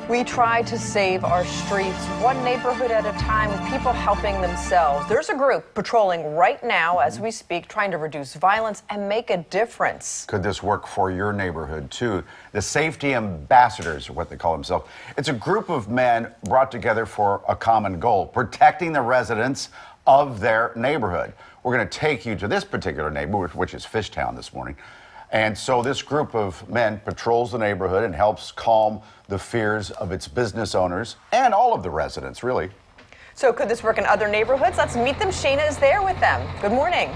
We try to save our streets one neighborhood at a time, with people helping themselves. There's a group patrolling right now as we speak, trying to reduce violence and make a difference. Could this work for your neighborhood too? The Safety Ambassadors are what they call themselves. It's a group of men brought together for a common goal: protecting the residents of their neighborhood. We're going to take you to this particular neighborhood, which is FIshtown, this morning. And so this group of men patrols the neighborhood and helps calm the fears of its business owners and all of the residents, really. So could this work in other neighborhoods? Let's meet them. Shayna is there with them. Good morning.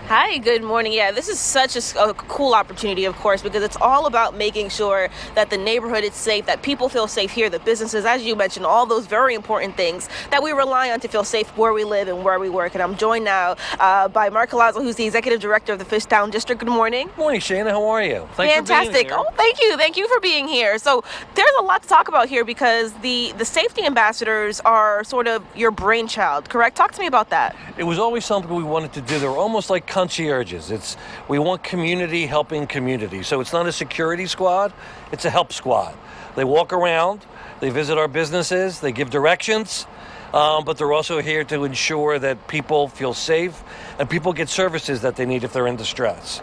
Hi, good morning. Yeah, this is such a cool opportunity, of course, because it's all about making sure that the neighborhood is safe, that people feel safe here, the businesses, as you mentioned, all those very important things that we rely on to feel safe where we live and where we work. And I'm joined now by Mark Colazzo, who's the executive director of the FIshtown District. Good morning. Good morning, Shayna. How are you? Thanks Fantastic. For being here. Oh, thank you. Thank you for being here. So there's a lot to talk about here because the safety ambassadors are sort of your brainchild, correct? Talk to me about that. It was always something we wanted to do. They were almost like concierges. We want community helping community. So it's not a security squad, it's a help squad. They walk around, they visit our businesses, they give directions, but they're also here to ensure that people feel safe and people get services that they need if they're in distress.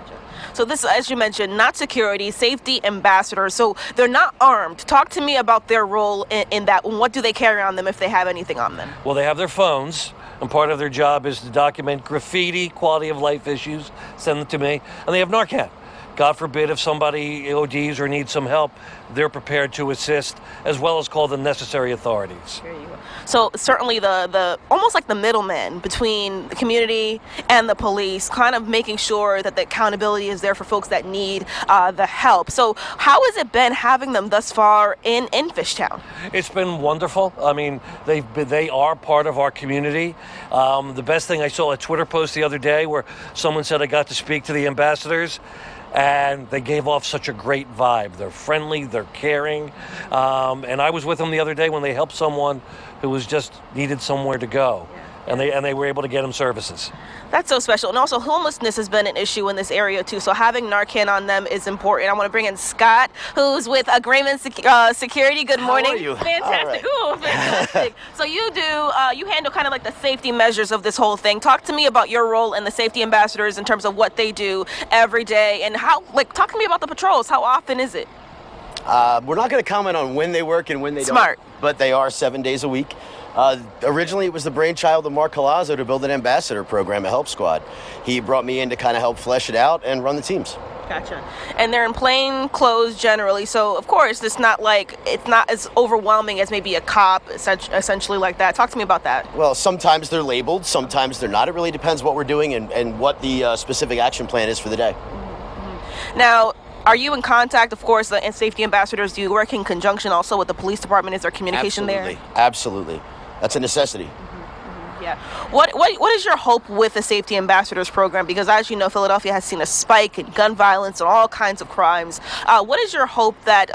So this, as you mentioned, not security, safety ambassadors. So they're not armed. Talk to me about their role in that. What do they carry on them if they have anything on them? Well, they have their phones, and part of their job is to document graffiti, quality of life issues, send them to me, and they have Narcan. God forbid if somebody ODs or needs some help, they're prepared to assist, as well as call the necessary authorities. There you go. So certainly the almost like the middleman between the community and the police, kind of making sure that the accountability is there for folks that need the help. So how has it been having them thus far in FIshtown? It's been wonderful. I mean, they are part of our community. The best thing, I saw a Twitter post the other day where someone said I got to speak to the ambassadors, and they gave off such a great vibe. They're friendly, they're caring, and I was with them the other day when they helped someone who was just needed somewhere to go, and they were able to get them services. That's so special. And also homelessness has been an issue in this area too, so having Narcan on them is important. I want to bring in Scott, who's with Agreement Security. Good morning. How are you? Fantastic. All right. Ooh, fantastic. So you handle kind of like the safety measures of this whole thing. Talk to me about your role in the safety ambassadors in terms of what they do every day, and talk to me about the patrols. How often is it? We're not going to comment on when they work and when they don't, but they are 7 days a week. Originally, it was the brainchild of Mark Colazzo to build an ambassador program, a help squad. He brought me in to kind of help flesh it out and run the teams. Gotcha. And they're in plain clothes generally, so of course it's not as overwhelming as maybe a cop, essentially like that. Talk to me about that. Well, sometimes they're labeled, sometimes they're not. It really depends what we're doing and what the specific action plan is for the day. Mm-hmm. Now, are you in contact, of course, the safety ambassadors? Do you work in conjunction also with the police department? Is there communication there? Absolutely. That's a necessity. Mm-hmm. Yeah. What is your hope with the safety ambassadors program? Because as you know, Philadelphia has seen a spike in gun violence and all kinds of crimes. What is your hope that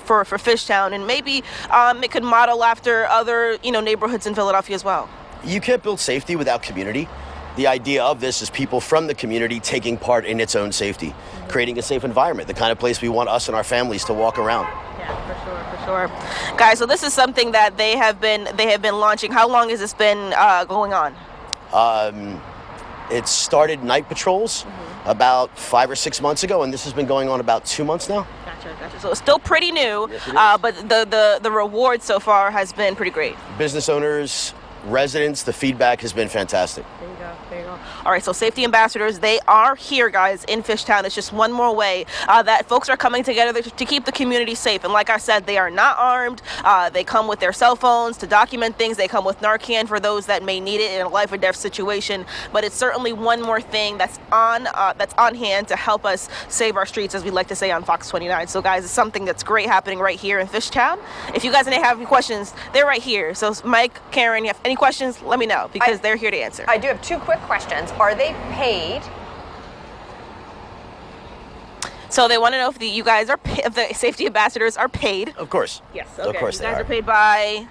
for FIshtown, and maybe it could model after other neighborhoods in Philadelphia as well? You can't build safety without community. The idea of this is people from the community taking part in its own safety, creating a safe environment, the kind of place we want us and our families to walk around. Yeah, for sure. Guys, so this is something that they have been launching. How long has this been going on? It started night patrols about 5 or 6 months ago, and this has been going on about 2 months now. Gotcha. So it's still pretty new, but the reward so far has been pretty great. Business owners, residents, the feedback has been fantastic. There you go. All right, so safety ambassadors, they are here, guys, in FIshtown. It's just one more way that folks are coming together to keep the community safe. And like I said, they are not armed. They come with their cell phones to document things. They come with Narcan for those that may need it in a life or death situation. But it's certainly one more thing that's on hand to help us save our streets, as we like to say on Fox 29. So, guys, it's something that's great happening right here in FIshtown. If you guys have any questions, they're right here. So, Mike, Karen, you have any questions, let me know, because they're here to answer. I do have two quick questions. Are they paid? So they want to know if you guys are, if the safety ambassadors are paid. Of course. Yes. Okay. Of course you guys they are paid by.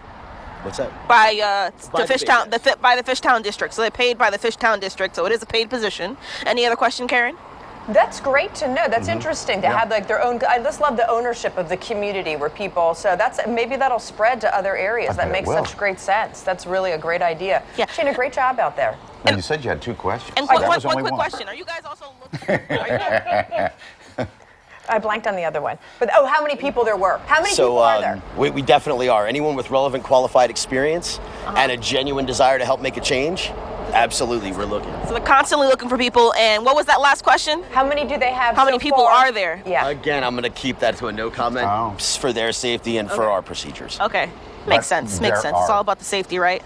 What's that? By the FIshtown, by the FIshtown district. So they're paid by the FIshtown district. So it is a paid position. Any other question, Karen? That's great to know. That's interesting to have like their own. I just love the ownership of the community where people. So that's maybe that'll spread to other areas. That makes such great sense. That's really a great idea. Yeah. Shana, great job out there. And you said you had 2 questions. And one quick question: are you guys also looking? I blanked on the other one. But how many people there were? How many people are there? We definitely are. Anyone with relevant, qualified experience and a genuine desire to help make a change, absolutely, we're looking. So they're constantly looking for people. And what was that last question? How many do they have? How many people are there? Yeah. Again, I'm going to keep that to a no comment for their safety and for our procedures. Okay. Makes sense. Makes sense. It's all about the safety, right?